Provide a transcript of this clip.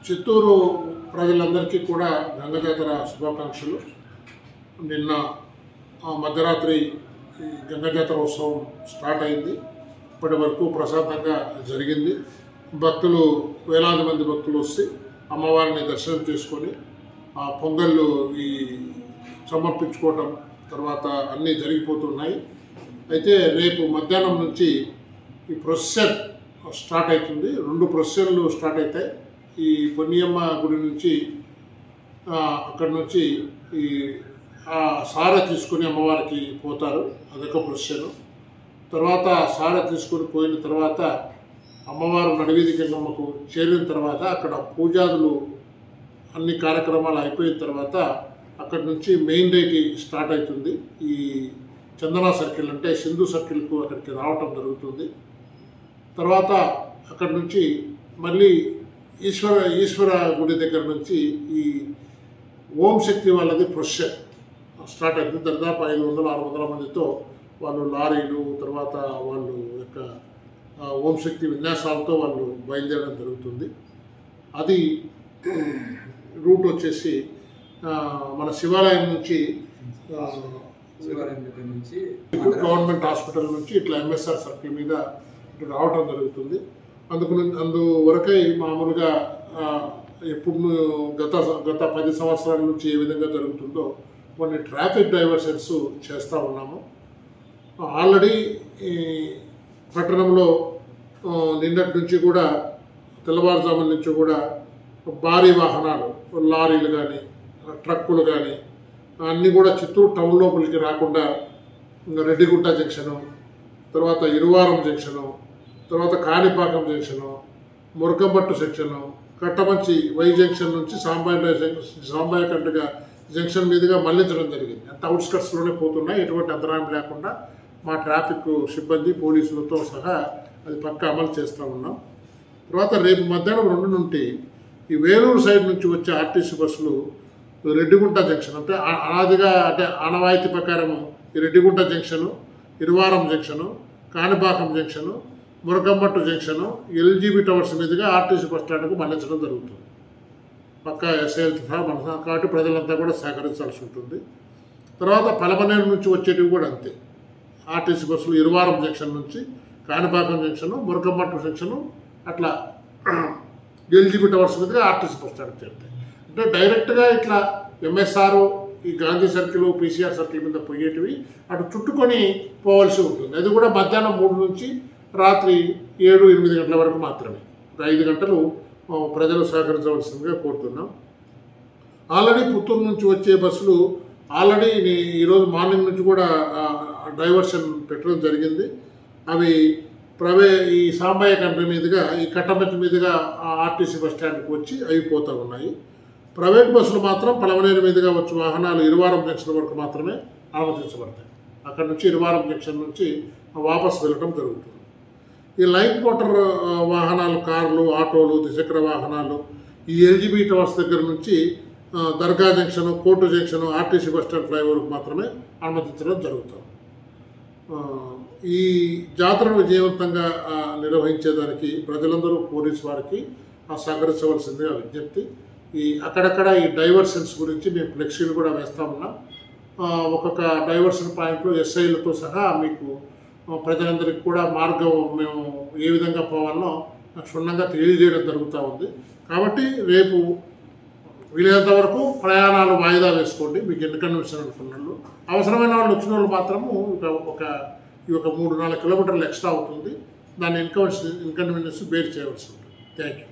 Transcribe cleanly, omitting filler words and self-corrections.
చిత్తూరు ప్రజలందరికీ కూడా గంగ జాతర శుభాకాంక్షలు. నిన్న మధ్యరాత్రి గంగ జాతర ఉత్సవం స్టార్ట్ అయింది. ఇప్పటి వరకు ప్రశాంతంగా జరిగింది. భక్తులు వేలాది మంది భక్తులు వస్తే అమ్మవారిని దర్శనం చేసుకొని ఆ పొంగళ్ళు సమర్పించుకోవటం తర్వాత అన్నీ జరిగిపోతున్నాయి. అయితే రేపు మధ్యాహ్నం నుంచి ఈ ప్రొసెషన్ స్టార్ట్ అవుతుంది. 2 ప్రొసెషన్లు స్టార్ట్ అవుతాయి. ఈ పొన్నియమ్మ గుడి నుంచి అక్కడి నుంచి ఈ సార తీసుకుని అమ్మవారికి పోతారు, అదొక ప్రొసెషన్. తర్వాత సార తీసుకుని పోయిన తర్వాత అమ్మవారు నడివీధి గంగమ్మకు చేరిన తర్వాత అక్కడ పూజాదులు అన్ని కార్యక్రమాలు అయిపోయిన తర్వాత అక్కడి నుంచి మెయిన్ రైట్ స్టార్ట్ అవుతుంది. ఈ చందనా సర్కిల్ అంటే సింధు సర్కిల్కు అక్కడికి రావటం జరుగుతుంది. తర్వాత అక్కడి నుంచి మళ్ళీ ఈశ్వర గుడి దగ్గర నుంచి ఈ ఓం శక్తి వాళ్ళది ప్రొసెషన్ స్టార్ట్ అవుతుంది. దాదాపు 500-600 మందితో వాళ్ళు లారీలు తర్వాత వాళ్ళు యొక్క ఓం శక్తి విన్యాసాలతో వాళ్ళు బయలుదేరడం జరుగుతుంది. అది రూట్ వచ్చేసి మన శివాలయం నుంచి గవర్నమెంట్ హాస్పిటల్ నుంచి ఇట్లా ఎంఎస్ఆర్ సర్కిల్ మీద రావటం జరుగుతుంది. అందువరకై మామూలుగా ఎప్పుడు గత 10 సంవత్సరాల నుంచి ఏ విధంగా జరుగుతుందో కొన్ని ట్రాఫిక్ డైవర్షన్స్ చేస్తూ ఉన్నాము. ఆల్రెడీ ఈ పట్టణంలో నిన్నటి నుంచి కూడా తెల్లవారుజామున నుంచి కూడా భారీ వాహనాలు లారీలు కానీ ట్రక్కులు కానీ అన్నీ కూడా చిత్తూరు టౌన్ లోపలికి రాకుండా రెడ్డిగుంట జంక్షను, తర్వాత ఇరువారం జంక్షను, తర్వాత Kanipakam junction, Murakambattu section, Kattamanchi Y junction నుంచి సాంబాయకంటగా జంక్షన్ మీదుగా మళ్లించడం జరిగింది. అంటే అవుట్స్కట్స్లోనే పోతున్నాయి. ఎటువంటి అంతరాయం లేకుండా మా ట్రాఫిక్ సిబ్బంది పోలీసులతో సహా అది పక్కా అమలు చేస్తూ ఉన్నాం. తర్వాత రేపు మధ్యాహ్నం 2 నుండి ఈ వేలూరు సైడ్ నుంచి వచ్చే ఆర్టీసీ బస్సులు రెడ్డిగుంట జంక్షన్ అంటే అనాదిగా అంటే ఆనవాయితీ ప్రకారం ఈ Reddigunta junction, Iruvaram junction, Kanipakam junction, Murakambattu junction, LGB towers మీదుగా ఆర్టీసీ బస్ స్టాండ్కు మళ్లించడం జరుగుతుంది. పక్కా ఎస్ఐలతో సహా కాబట్టి ప్రజలంతా కూడా సహకరించాల్సి ఉంటుంది. తర్వాత పలమనేరు నుంచి వచ్చేటివి కూడా అంతే. ఆర్టీసీ బస్సులు ఇరువారం జంక్షన్ నుంచి కాణిపాకం జంక్షను, మురకంపట్టు జంక్షను అట్లా ఎల్జీబీ టవర్స్ మీదుగా ఆర్టీసీ బస్ స్టాండ్కి చేరుతాయి. అంటే డైరెక్ట్గా ఇట్లా ఎంఎస్ఆర్ ఈ గాంధీ సర్కిల్ పీసీఆర్ సర్కిల్ మీద పోయేటివి అటు చుట్టుకొని పోవాల్సి ఉంటుంది. అది కూడా మధ్యాహ్నం 3 నుంచి రాత్రి 7-8 గంటల వరకు మాత్రమే. 5 గంటలు ప్రజలు సహకరించవలసిందిగా కోరుతున్నాం. ఆల్రెడీ పుత్తూరు నుంచి వచ్చే బస్సులు ఆల్రెడీ ఈరోజు మార్నింగ్ నుంచి కూడా డైవర్షన్ పెట్టడం జరిగింది. అవి ఈ సాంబాయ కంట్రీ మీదుగా ఈ కట్టమంచి మీదుగా ఆర్టీసీ బస్ స్టాండ్కి వచ్చి అయిపోతూ ఉన్నాయి. ప్రైవేట్ బస్సులు మాత్రం పలమనేరు మీదుగా వచ్చే వాహనాలు ఇరువారం జంక్షన్ వరకు మాత్రమే అనుమతించబడతాయి. అక్కడ నుంచి ఇరువారం జంక్షన్ నుంచి వాపసు వెళ్ళడం జరుగుతుంది. ఈ లైట్ మోటార్ వాహనాలు, కార్లు, ఆటోలు, ద్విచక్ర వాహనాలు ఈ ఎల్జీబీ టవర్స్ దగ్గర నుంచి Dargah junction, court junction, RTC bus stand ఫ్లైఓవర్కి మాత్రమే అనుమతించడం జరుగుతుంది. ఈ జాతరను విజయవంతంగా నిర్వహించేదానికి ప్రజలందరూ పోలీసు వారికి సహకరించవలసిందిగా విజ్ఞప్తి. అక్కడక్కడ ఈ డైవర్షన్స్ గురించి మేము ఫ్లెక్సీలు కూడా వేస్తూ ఉన్నాం. ఒక్కొక్క డైవర్షన్ పాయింట్లో ఎస్ఐలతో సహా మీకు ప్రజలందరికీ కూడా మార్గం మేము ఏ విధంగా పోవాలో క్షుణ్ణంగా తెలియజేయడం జరుగుతూ ఉంది. కాబట్టి రేపు వీలైనంత వరకు ప్రయాణాలు వాయిదా వేసుకోండి. మీకు ఇన్కన్వీనియన్స్ అనుకున్నాళ్ళు అవసరమైన వాళ్ళు వచ్చిన వాళ్ళు మాత్రము ఒక 3-4 కిలోమీటర్లు ఎక్స్ట్రా అవుతుంది. దాని ఇన్కన్వీనియన్స్ బేర్ చేయవలసి ఉంటుంది. Thank you.